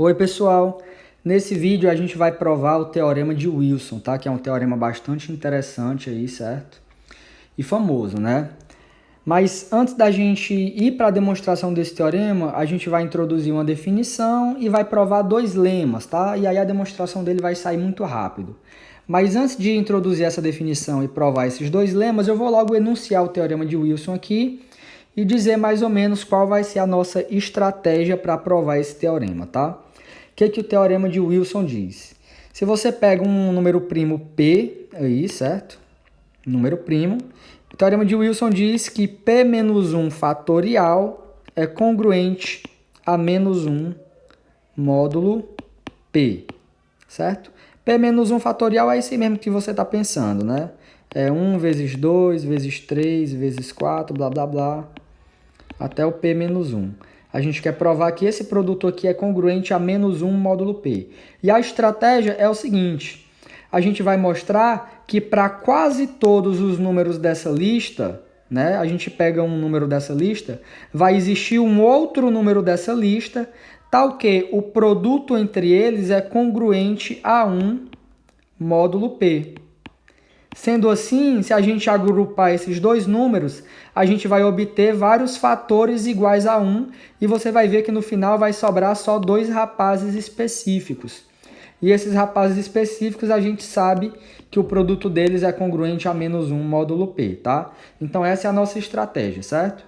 Oi, pessoal. Nesse vídeo a gente vai provar o teorema de Wilson, tá? Que é um teorema bastante interessante aí, certo? E famoso, né? Mas antes da gente ir para a demonstração desse teorema, a gente vai introduzir uma definição e vai provar dois lemas, tá? E aí a demonstração dele vai sair muito rápido. Mas antes de introduzir essa definição e provar esses dois lemas, eu vou logo enunciar o teorema de Wilson aqui e dizer mais ou menos qual vai ser a nossa estratégia para provar esse teorema, tá? O que o teorema de Wilson diz? Se você pega um número primo P, aí, certo? Número primo. O teorema de Wilson diz que P menos 1 fatorial é congruente a menos 1 módulo P, certo? P menos 1 fatorial é isso mesmo que você está pensando, né? É 1 vezes 2, vezes 3, vezes 4, blá, blá, blá, até o P menos 1. A gente quer provar que esse produto aqui é congruente a menos 1 módulo P. E a estratégia é o seguinte: a gente vai mostrar que para quase todos os números dessa lista, né, a gente pega um número dessa lista, vai existir um outro número dessa lista, tal que o produto entre eles é congruente a 1 módulo P. Sendo assim, se a gente agrupar esses dois números, a gente vai obter vários fatores iguais a 1 e você vai ver que no final vai sobrar só dois rapazes específicos. E esses rapazes específicos a gente sabe que o produto deles é congruente a menos 1 módulo P, tá? Então essa é a nossa estratégia, certo?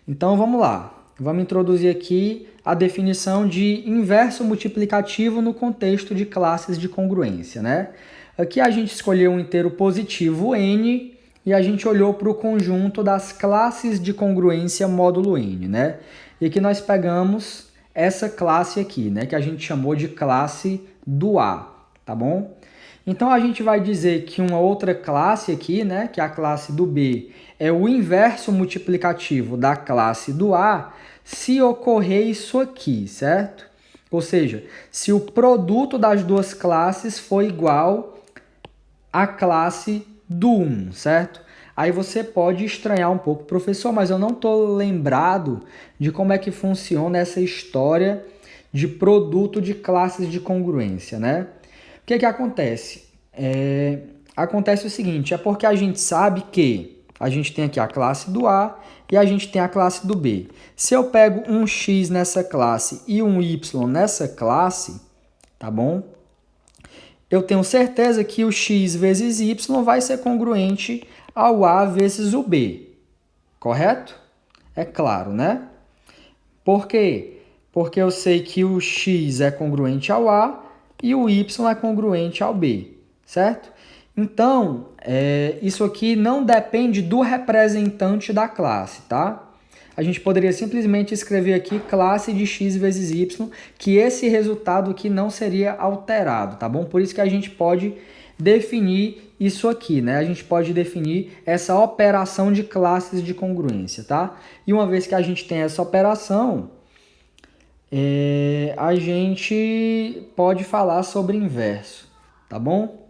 Então vamos lá. Vamos introduzir aqui a definição de inverso multiplicativo no contexto de classes de congruência, né? Aqui a gente escolheu um inteiro positivo n e a gente olhou para o conjunto das classes de congruência módulo n, né? E aqui nós pegamos essa classe aqui, né? Que a gente chamou de classe do A, tá bom? Então a gente vai dizer que uma outra classe aqui, né? Que é a classe do B, é o inverso multiplicativo da classe do A se ocorrer isso aqui, certo? Ou seja, se o produto das duas classes for igual a classe do 1, certo? Aí você pode estranhar um pouco, professor, mas eu não estou lembrado de como é que funciona essa história de produto de classes de congruência, né? O que acontece? Acontece o seguinte, é porque a gente sabe que a gente tem aqui a classe do A e a gente tem a classe do B. Se eu pego um X nessa classe e um Y nessa classe, tá bom? Eu tenho certeza que o x vezes y vai ser congruente ao a vezes o b. Correto? É claro, né? Por quê? Porque eu sei que o x é congruente ao a e o y é congruente ao b, certo? Então, isso aqui não depende do representante da classe, tá? A gente poderia simplesmente escrever aqui classe de x vezes y, que esse resultado aqui não seria alterado, tá bom? Por isso que a gente pode definir isso aqui, né? A gente pode definir essa operação de classes de congruência, tá? E uma vez que a gente tem essa operação, a gente pode falar sobre inverso, tá bom?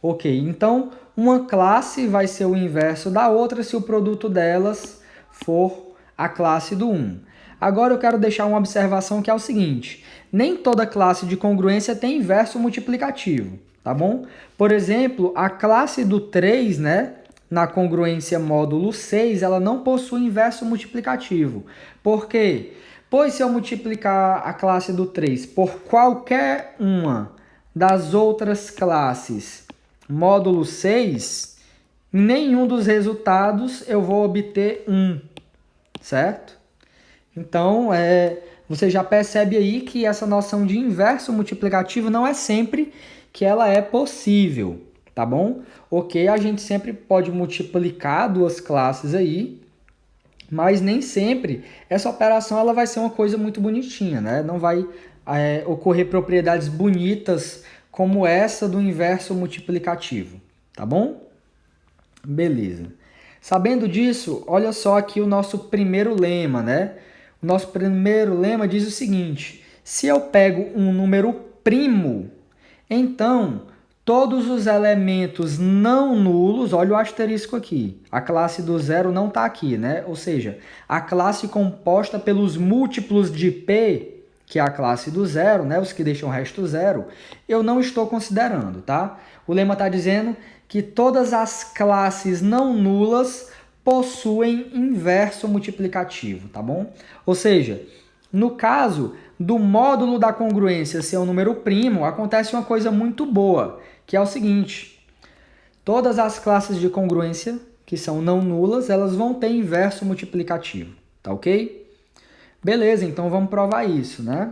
Ok, então uma classe vai ser o inverso da outra se o produto delas for a classe do 1. Agora eu quero deixar uma observação que é o seguinte: nem toda classe de congruência tem inverso multiplicativo, tá bom? Por exemplo, a classe do 3, né, na congruência módulo 6, ela não possui inverso multiplicativo. Por quê? Pois se eu multiplicar a classe do 3 por qualquer uma das outras classes módulo 6, em nenhum dos resultados eu vou obter 1, certo? Então, você já percebe aí que essa noção de inverso multiplicativo não é sempre que ela é possível, tá bom? Ok, a gente sempre pode multiplicar duas classes aí, mas nem sempre essa operação ela vai ser uma coisa muito bonitinha, né? Não vai ocorrer propriedades bonitas como essa do inverso multiplicativo, tá bom? Beleza. Sabendo disso, olha só aqui o nosso primeiro lema, né? O nosso primeiro lema diz o seguinte: se eu pego um número primo, então todos os elementos não nulos, olha o asterisco aqui, a classe do zero não está aqui, né? Ou seja, a classe composta pelos múltiplos de P que é a classe do zero, né, os que deixam o resto zero, eu não estou considerando, tá? O lema está dizendo que todas as classes não nulas possuem inverso multiplicativo, tá bom? Ou seja, no caso do módulo da congruência ser um número primo, acontece uma coisa muito boa, que é o seguinte: todas as classes de congruência que são não nulas, elas vão ter inverso multiplicativo, tá ok? Beleza, então vamos provar isso, né?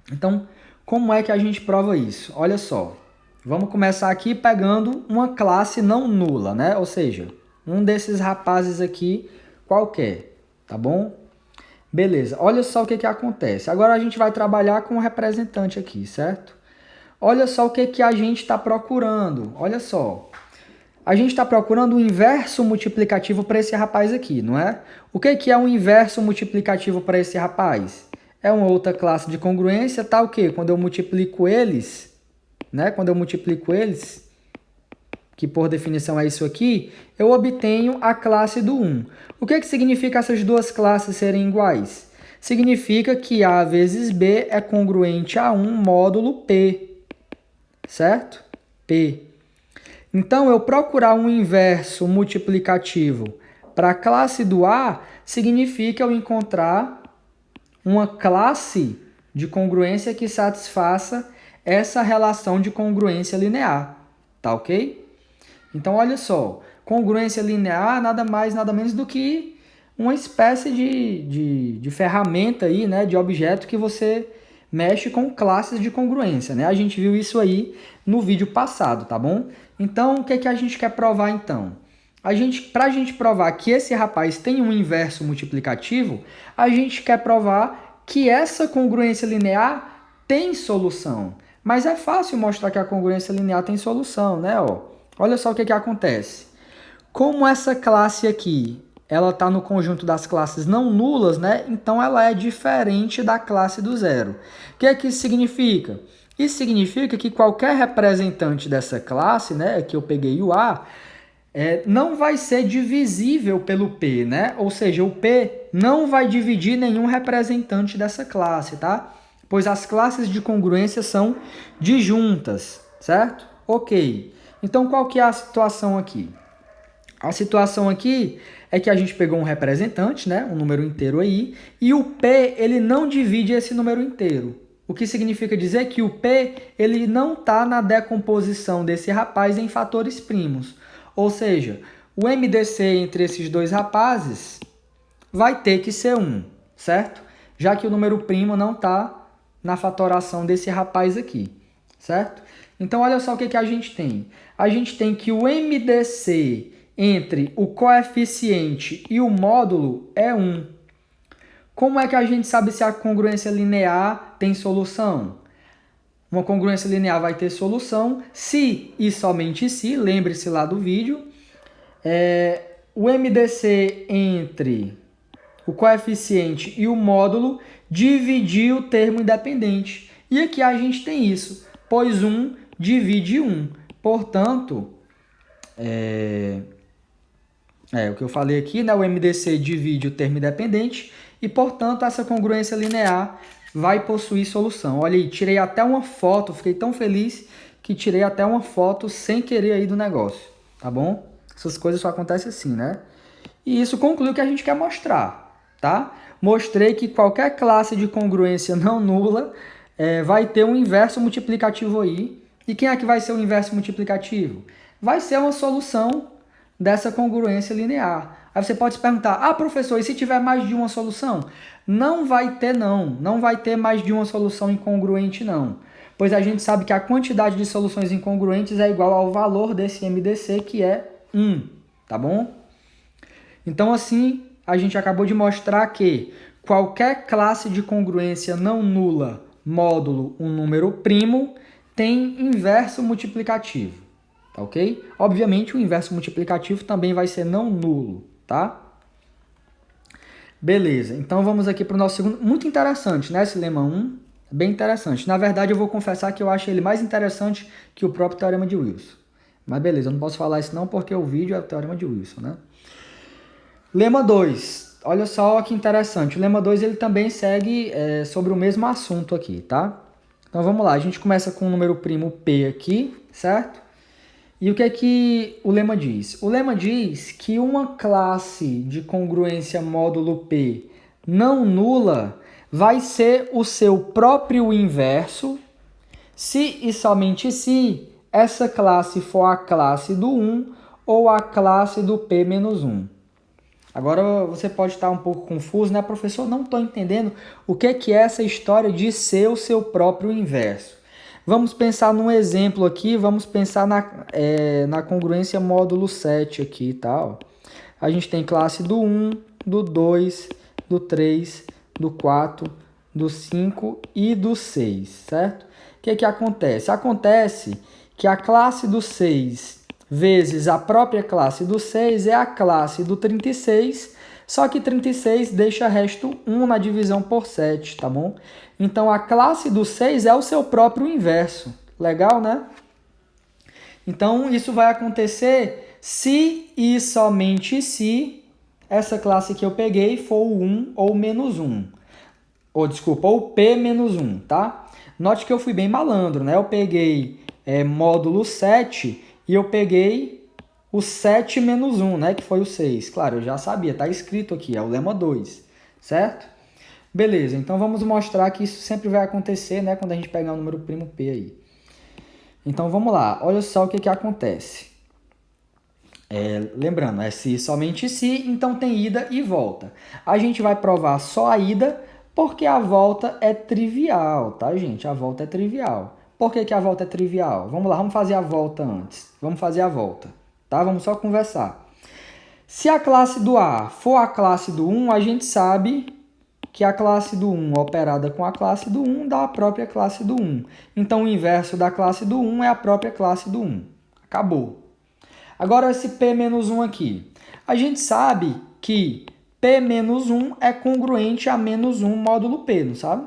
Então, como é que a gente prova isso? Olha só, vamos começar aqui pegando uma classe não nula, né? Ou seja, um desses rapazes aqui qualquer, tá bom? Beleza, olha só o que acontece. Agora a gente vai trabalhar com o representante aqui, certo? Olha só o que a gente está procurando, olha só. A gente está procurando o inverso multiplicativo para esse rapaz aqui, não é? O que é um inverso multiplicativo para esse rapaz? É uma outra classe de congruência, tá o quê? Quando eu multiplico eles, né? Quando eu multiplico eles, que por definição é isso aqui, eu obtenho a classe do 1. O que significa essas duas classes serem iguais? Significa que A vezes B é congruente a 1 módulo P, certo? P. Então, eu procurar um inverso multiplicativo para a classe do A significa eu encontrar uma classe de congruência que satisfaça essa relação de congruência linear, tá ok? Então, olha só, congruência linear nada mais, nada menos do que uma espécie de ferramenta aí, né, de objeto que você mexe com classes de congruência, né? A gente viu isso aí no vídeo passado, tá bom? Então, o que a gente quer provar então? Para a gente provar que esse rapaz tem um inverso multiplicativo, a gente quer provar que essa congruência linear tem solução. Mas é fácil mostrar que a congruência linear tem solução, né? Olha só o que acontece. Como essa classe aqui, ela está no conjunto das classes não nulas, né? Então ela é diferente da classe do zero. O que isso significa? Isso significa que qualquer representante dessa classe, né? Aqui eu peguei o A, não vai ser divisível pelo P, né? Ou seja, o P não vai dividir nenhum representante dessa classe, tá? Pois as classes de congruência são disjuntas, certo? Ok. Então, qual que é a situação aqui? A situação aqui é que a gente pegou um representante, né? Um número inteiro aí, e o P, ele não divide esse número inteiro. O que significa dizer que o P, ele não está na decomposição desse rapaz em fatores primos. Ou seja, o MDC entre esses dois rapazes vai ter que ser 1, certo? Já que o número primo não está na fatoração desse rapaz aqui, certo? Então, olha só o que a gente tem. A gente tem que o MDC entre o coeficiente e o módulo é 1. Como é que a gente sabe se a congruência linear tem solução? Uma congruência linear vai ter solução se e somente se, lembre-se lá do vídeo, o MDC entre o coeficiente e o módulo dividir o termo independente. E aqui a gente tem isso, pois 1 divide 1. Portanto, o que eu falei aqui, né? O MDC divide o termo independente e, portanto, essa congruência linear vai possuir solução. Olha aí, tirei até uma foto, fiquei tão feliz que tirei até uma foto sem querer aí do negócio, tá bom? Essas coisas só acontecem assim, né? E isso conclui o que a gente quer mostrar, tá? Mostrei que qualquer classe de congruência não nula vai ter um inverso multiplicativo aí. E quem é que vai ser o inverso multiplicativo? Vai ser uma solução dessa congruência linear. Aí você pode se perguntar, professor, e se tiver mais de uma solução? Não vai ter não vai ter mais de uma solução incongruente não, pois a gente sabe que a quantidade de soluções incongruentes é igual ao valor desse MDC, que é 1, tá bom? Então assim, a gente acabou de mostrar que qualquer classe de congruência não nula módulo um número primo tem inverso multiplicativo. Tá ok? Obviamente, o inverso multiplicativo também vai ser não nulo, tá? Beleza, então vamos aqui para o nosso segundo. Muito interessante, né? Esse lema 1, bem interessante. Na verdade, eu vou confessar que eu acho ele mais interessante que o próprio Teorema de Wilson. Mas beleza, eu não posso falar isso não porque o vídeo é o Teorema de Wilson, né? Lema 2. olha só que interessante, o lema 2 ele também segue sobre o mesmo assunto aqui, tá? Então vamos lá, a gente começa com o número primo P aqui, certo? E o que é que o lema diz? O lema diz que uma classe de congruência módulo P não nula vai ser o seu próprio inverso se e somente se essa classe for a classe do 1 ou a classe do P menos 1. Agora você pode estar um pouco confuso, né? Professor, não estou entendendo o que é essa história de ser o seu próprio inverso. Vamos pensar num exemplo aqui, vamos pensar na congruência módulo 7 aqui, tá? A gente tem classe do 1, do 2, do 3, do 4, do 5 e do 6, certo? O que acontece? Acontece que a classe do 6 vezes a própria classe do 6 é a classe do 36, só que 36 deixa resto 1 na divisão por 7, tá bom? Então, a classe do 6 é o seu próprio inverso. Legal, né? Então, isso vai acontecer se e somente se essa classe que eu peguei for o 1 ou menos 1. Ou, desculpa, ou P menos 1, tá? Note que eu fui bem malandro, né? Eu peguei módulo 7 e eu peguei o 7 menos 1, né? Que foi o 6. Claro, eu já sabia, tá escrito aqui, é o lema 2, certo? Beleza, então vamos mostrar que isso sempre vai acontecer, né? Quando a gente pegar o número primo P aí. Então vamos lá, olha só o que acontece. Lembrando, é se somente se, então tem ida e volta. A gente vai provar só a ida, porque a volta é trivial, tá, gente? A volta é trivial. Por que a volta é trivial? Vamos lá, vamos fazer a volta antes. Vamos fazer a volta, tá? Vamos só conversar. Se a classe do A for a classe do 1, a gente sabe que a classe do 1 operada com a classe do 1 dá a própria classe do 1. Então, o inverso da classe do 1 é a própria classe do 1. Acabou. Agora, esse P menos 1 aqui. A gente sabe que P menos 1 é congruente a menos 1 módulo P, não sabe?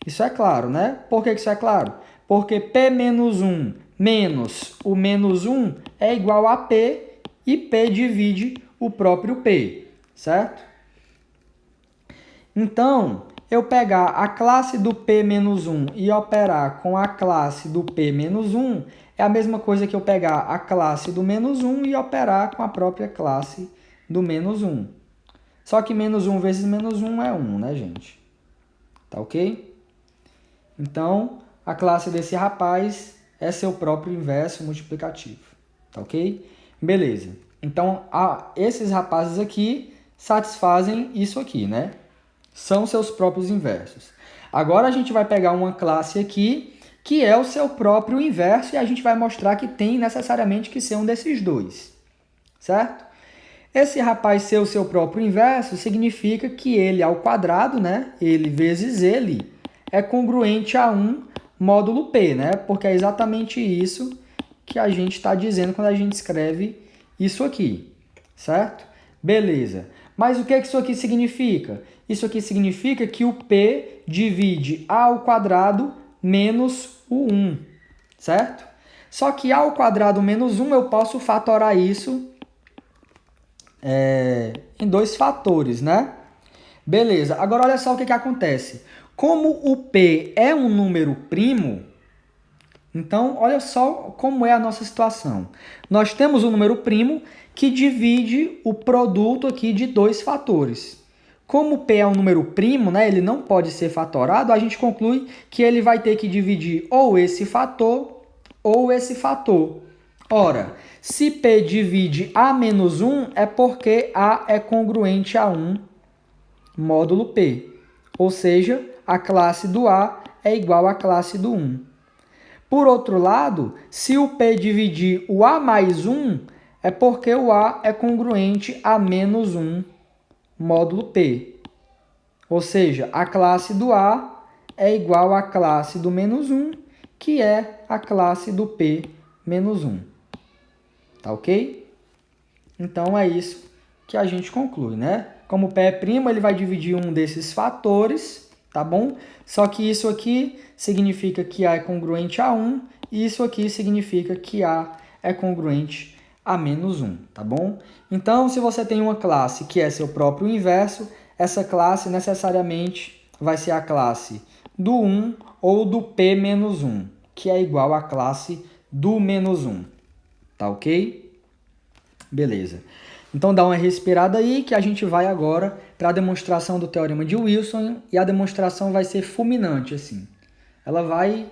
Isso é claro, né? Por que isso é claro? Porque P menos 1 menos o menos 1 é igual a P e P divide o próprio P, certo? Então, eu pegar a classe do P menos 1 e operar com a classe do P menos 1 é a mesma coisa que eu pegar a classe do menos 1 e operar com a própria classe do menos 1. Só que menos 1 vezes menos 1 é 1, né, gente? Tá ok? Então, a classe desse rapaz é seu próprio inverso multiplicativo. Tá ok? Beleza. Então, esses rapazes aqui satisfazem isso aqui, né? São seus próprios inversos. Agora a gente vai pegar uma classe aqui que é o seu próprio inverso e a gente vai mostrar que tem necessariamente que ser um desses dois, certo? Esse rapaz ser o seu próprio inverso significa que ele ao quadrado, né? Ele vezes ele é congruente a 1 módulo P, né? Porque é exatamente isso que a gente está dizendo quando a gente escreve isso aqui, certo? Beleza. Mas o que isso aqui significa? Isso aqui significa que o P divide A ao quadrado menos o 1, certo? Só que A ao quadrado menos 1 eu posso fatorar isso em dois fatores, né? Beleza. Agora olha só o que acontece. Como o P é um número primo, então olha só como é a nossa situação. Nós temos um número primo que divide o produto aqui de dois fatores. Como P é um número primo, né, ele não pode ser fatorado, a gente conclui que ele vai ter que dividir ou esse fator ou esse fator. Ora, se P divide A menos 1, é porque A é congruente a 1 módulo P. Ou seja, a classe do A é igual à classe do 1. Por outro lado, se o P dividir o A mais 1, é porque o A é congruente a menos 1 módulo P. Ou seja, a classe do A é igual à classe do menos 1, que é a classe do P menos 1. Tá ok? Então, é isso que a gente conclui, né? Como o P é primo, ele vai dividir um desses fatores, tá bom? Só que isso aqui significa que A é congruente a 1, e isso aqui significa que A é congruente a menos 1, tá bom? Então, se você tem uma classe que é seu próprio inverso, essa classe necessariamente vai ser a classe do 1 ou do P menos 1, que é igual à classe do menos 1, tá ok? Beleza. Então dá uma respirada aí que a gente vai agora para a demonstração do teorema de Wilson e a demonstração vai ser fulminante assim. Ela vai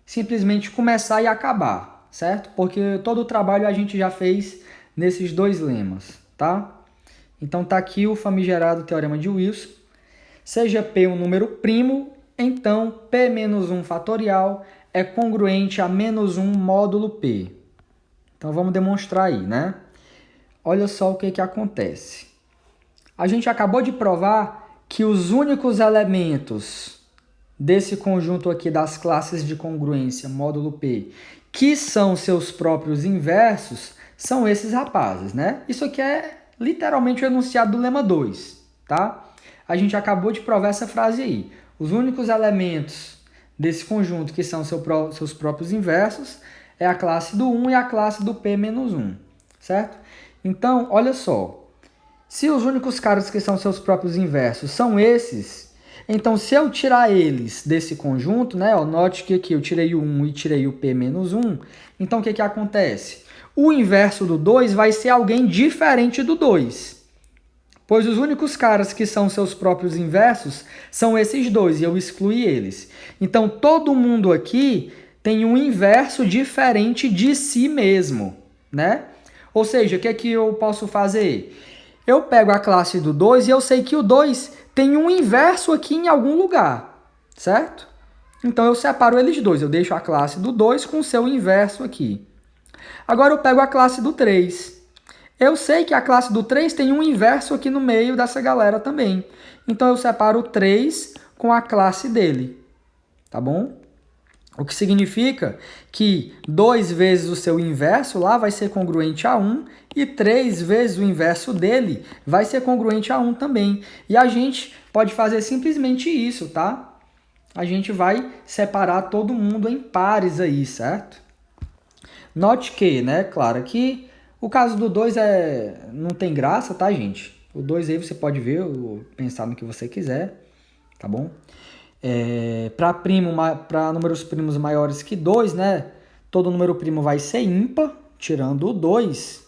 simplesmente começar e acabar, certo? Porque todo o trabalho a gente já fez nesses dois lemas, tá? Então tá aqui o famigerado teorema de Wilson. Seja P um número primo, então P menos 1 fatorial é congruente a menos 1 módulo P. Então vamos demonstrar aí, né? Olha só o que acontece. A gente acabou de provar que os únicos elementos desse conjunto aqui das classes de congruência módulo P, que são seus próprios inversos, são esses rapazes, né? Isso aqui é literalmente o enunciado do lema 2, tá? A gente acabou de provar essa frase aí. Os únicos elementos desse conjunto que são seus próprios inversos é a classe do 1 e a classe do P menos 1, certo? Então, olha só. Se os únicos caras que são seus próprios inversos são esses, então se eu tirar eles desse conjunto, né? Ó, note que aqui eu tirei o 1 e tirei o P menos 1. Então, o que acontece? O inverso do 2 vai ser alguém diferente do 2. Pois os únicos caras que são seus próprios inversos são esses dois, e eu excluí eles. Então, todo mundo aqui tem um inverso diferente de si mesmo, né? Ou seja, o que eu posso fazer? Eu pego a classe do 2 e eu sei que o 2 tem um inverso aqui em algum lugar, certo? Então, eu separo eles dois. Eu deixo a classe do 2 com o seu inverso aqui. Agora, eu pego a classe do 3. Eu sei que a classe do 3 tem um inverso aqui no meio dessa galera também. Então, eu separo o 3 com a classe dele, tá bom? O que significa que 2 vezes o seu inverso lá vai ser congruente a 1 e 3 vezes o inverso dele vai ser congruente a 1 também. E a gente pode fazer simplesmente isso, tá? A gente vai separar todo mundo em pares aí, certo? Note que, né, claro que o caso do 2 não tem graça, tá, gente? O 2 aí você pode ver, ou pensar no que você quiser, tá bom? Para números primos maiores que 2, né? Todo número primo vai ser ímpar, tirando o 2,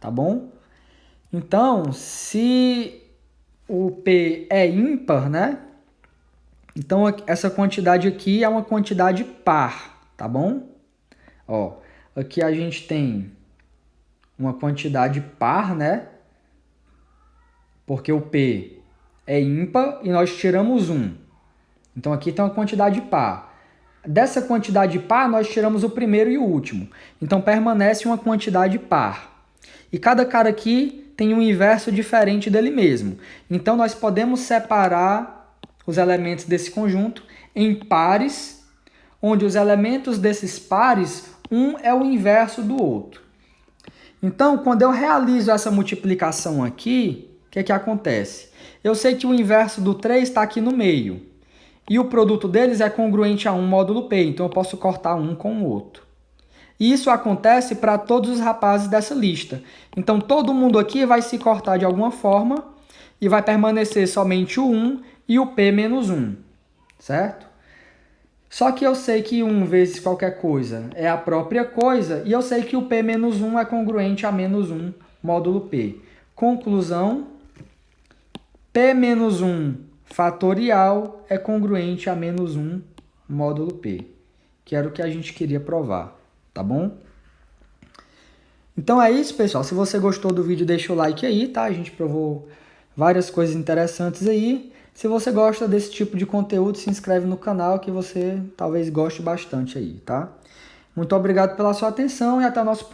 tá bom? Então, se o P é ímpar, né? Então, essa quantidade aqui é uma quantidade par, tá bom? Ó, aqui a gente tem uma quantidade par, né? Porque o P é ímpar e nós tiramos 1. Então, aqui tem uma quantidade par. Dessa quantidade par, nós tiramos o primeiro e o último. Então, permanece uma quantidade par. E cada cara aqui tem um inverso diferente dele mesmo. Então, nós podemos separar os elementos desse conjunto em pares, onde os elementos desses pares, um é o inverso do outro. Então, quando eu realizo essa multiplicação aqui, o que acontece? Eu sei que o inverso do 3 está aqui no meio. E o produto deles é congruente a 1 módulo P, então eu posso cortar um com o outro. E isso acontece para todos os rapazes dessa lista. Então, todo mundo aqui vai se cortar de alguma forma e vai permanecer somente o 1 e o P menos 1, certo? Só que eu sei que 1 vezes qualquer coisa é a própria coisa e eu sei que o P menos 1 é congruente a menos 1 módulo P. Conclusão, P menos 1 fatorial é congruente a menos 1 módulo P, que era o que a gente queria provar, tá bom? Então é isso, pessoal. Se você gostou do vídeo, deixa o like aí, tá? A gente provou várias coisas interessantes aí. Se você gosta desse tipo de conteúdo, se inscreve no canal que você talvez goste bastante aí, tá? Muito obrigado pela sua atenção e até o nosso próximo.